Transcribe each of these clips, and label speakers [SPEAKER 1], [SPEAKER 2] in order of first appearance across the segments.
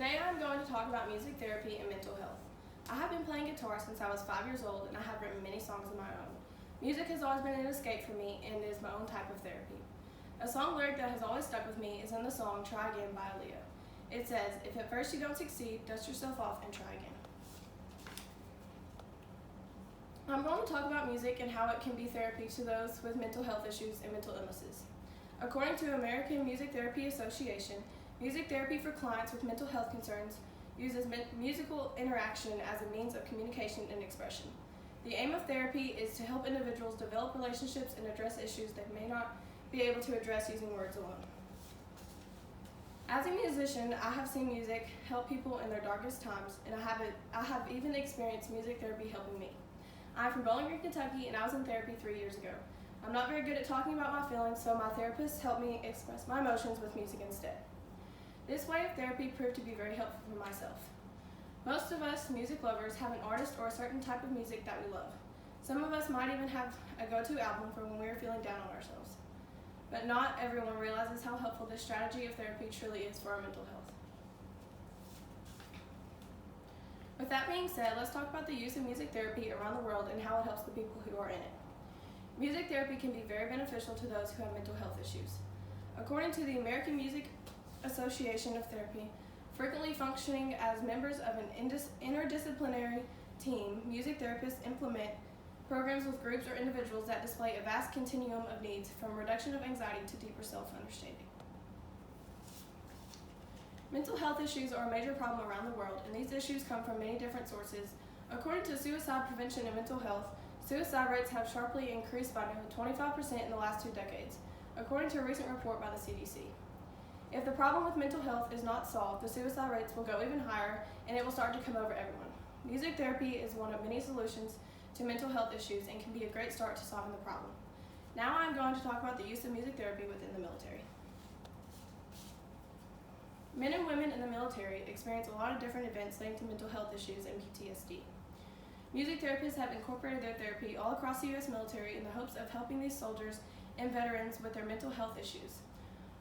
[SPEAKER 1] Today I'm going to talk about music therapy and mental health. I have been playing guitar since I was 5 years old and I have written many songs of my own. Music has always been an escape for me and is my own type of therapy. A song lyric that has always stuck with me is in the song Try Again by Aaliyah. It says, "If at first you don't succeed, dust yourself off and try again." I'm going to talk about music and how it can be therapy to those with mental health issues and mental illnesses. According to American Music Therapy Association, music therapy for clients with mental health concerns uses musical interaction as a means of communication and expression. The aim of therapy is to help individuals develop relationships and address issues they may not be able to address using words alone. As a musician, I have seen music help people in their darkest times, and I have even experienced music therapy helping me. I'm from Bowling Green, Kentucky, and I was in therapy 3 years ago. I'm not very good at talking about my feelings, so my therapist helped me express my emotions with music instead. This way of therapy proved to be very helpful for myself. Most of us music lovers have an artist or a certain type of music that we love. Some of us might even have a go-to album for when we are feeling down on ourselves. But not everyone realizes how helpful this strategy of therapy truly is for our mental health. With that being said, let's talk about the use of music therapy around the world and how it helps the people who are in it. Music therapy can be very beneficial to those who have mental health issues. According to the American Music Association of Therapy, frequently functioning as members of an interdisciplinary team, music therapists implement programs with groups or individuals that display a vast continuum of needs, from reduction of anxiety to deeper self-understanding. Mental health issues are a major problem around the world, and these issues come from many different sources. According to Suicide Prevention and Mental Health, suicide rates have sharply increased by nearly 25% in the last 2 decades, according to a recent report by the CDC. If the problem with mental health is not solved, the suicide rates will go even higher, and it will start to come over everyone. Music therapy is one of many solutions to mental health issues and can be a great start to solving the problem. Now I'm going to talk about the use of music therapy within the military. Men and women in the military experience a lot of different events linked to mental health issues and PTSD. Music therapists have incorporated their therapy all across the U.S. military in the hopes of helping these soldiers and veterans with their mental health issues.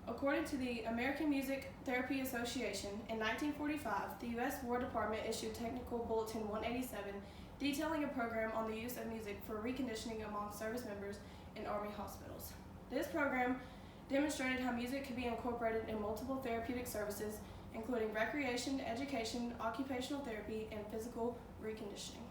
[SPEAKER 1] According to the American Music Therapy Association, in 1945, the U.S. War Department issued Technical Bulletin 187, detailing a program on the use of music for reconditioning among service members in Army hospitals. This program demonstrated how music could be incorporated in multiple therapeutic services, including recreation, education, occupational therapy, and physical reconditioning.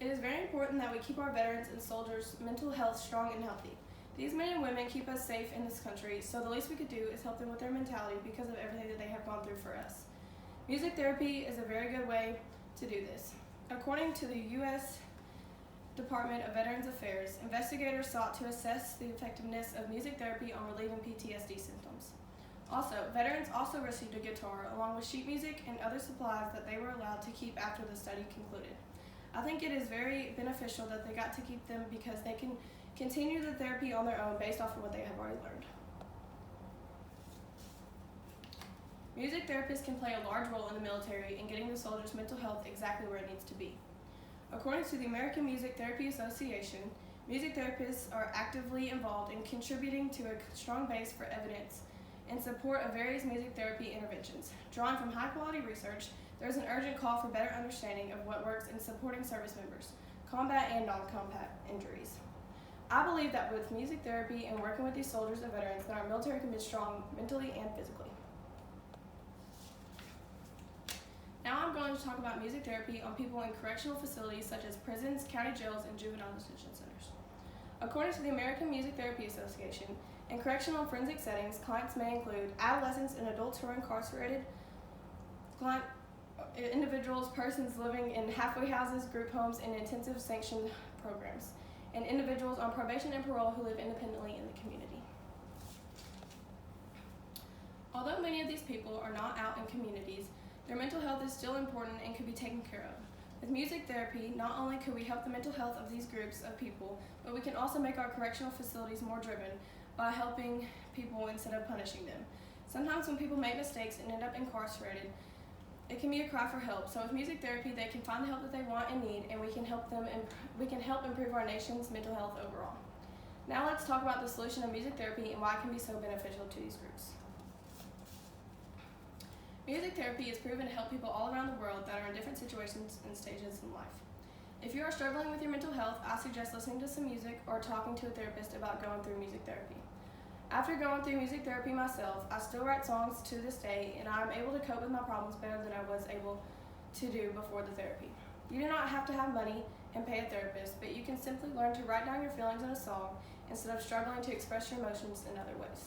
[SPEAKER 1] It is very important that we keep our veterans and soldiers' mental health strong and healthy. These men and women keep us safe in this country, so the least we could do is help them with their mentality because of everything that they have gone through for us. Music therapy is a very good way to do this. According to the U.S. Department of Veterans Affairs, investigators sought to assess the effectiveness of music therapy on relieving PTSD symptoms. Also, veterans also received a guitar along with sheet music and other supplies that they were allowed to keep after the study concluded. I think it is very beneficial that they got to keep them because they can continue the therapy on their own based off of what they have already learned. Music therapists can play a large role in the military in getting the soldiers' mental health exactly where it needs to be. According to the American Music Therapy Association, music therapists are actively involved in contributing to a strong base for evidence in support of various music therapy interventions. Drawing from high-quality research, there is an urgent call for better understanding of what works in supporting service members, combat and non-combat injuries. I believe that with music therapy and working with these soldiers and veterans, that our military can be strong mentally and physically. Now I'm going to talk about music therapy on people in correctional facilities such as prisons, county jails, and juvenile detention centers. According to the American Music Therapy Association, in correctional and forensic settings, clients may include adolescents and adults who are incarcerated, individuals, persons living in halfway houses, group homes, and intensive sanctioned programs, and individuals on probation and parole who live independently in the community. Although many of these people are not out in communities, their mental health is still important and can be taken care of. With music therapy, not only can we help the mental health of these groups of people, but we can also make our correctional facilities more driven by helping people instead of punishing them. Sometimes when people make mistakes and end up incarcerated, it can be a cry for help. So with music therapy, they can find the help that they want and need, and we can help improve our nation's mental health overall. Now let's talk about the solution of music therapy and why it can be so beneficial to these groups. Music therapy is proven to help people all around the world that are in different situations and stages in life. If you are struggling with your mental health, I suggest listening to some music or talking to a therapist about going through music therapy. After going through music therapy myself, I still write songs to this day, and I am able to cope with my problems better than I was able to do before the therapy. You do not have to have money and pay a therapist, but you can simply learn to write down your feelings in a song instead of struggling to express your emotions in other ways.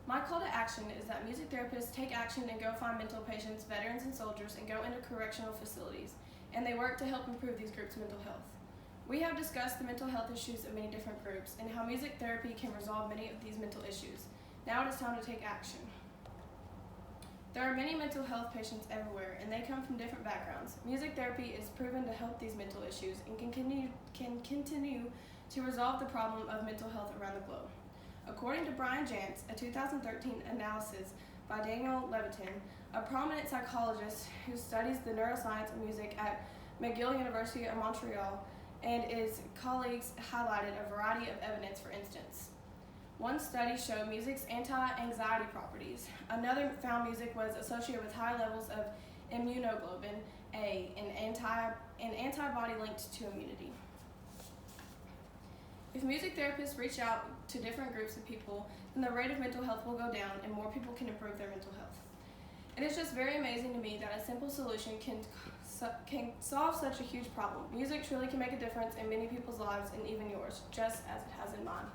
[SPEAKER 1] My call to action is that music therapists take action and go find mental patients, veterans, and soldiers and go into correctional facilities, and they work to help improve these groups' mental health. We have discussed the mental health issues of many different groups and how music therapy can resolve many of these mental issues. Now it is time to take action. There are many mental health patients everywhere, and they come from different backgrounds. Music therapy is proven to help these mental issues and can continue to resolve the problem of mental health around the globe. According to Brian Jantz, a 2013 analysis by Daniel Levitin, a prominent psychologist who studies the neuroscience of music at McGill University of Montreal, and his colleagues highlighted a variety of evidence. For instance, one study showed music's anti-anxiety properties. Another found music was associated with high levels of immunoglobulin A, an antibody linked to immunity. If music therapists reach out to different groups of people, then the rate of mental health will go down and more people can improve their mental health. It is just very amazing to me that a simple solution can solve such a huge problem. Music truly can make a difference in many people's lives and even yours, just as it has in mine.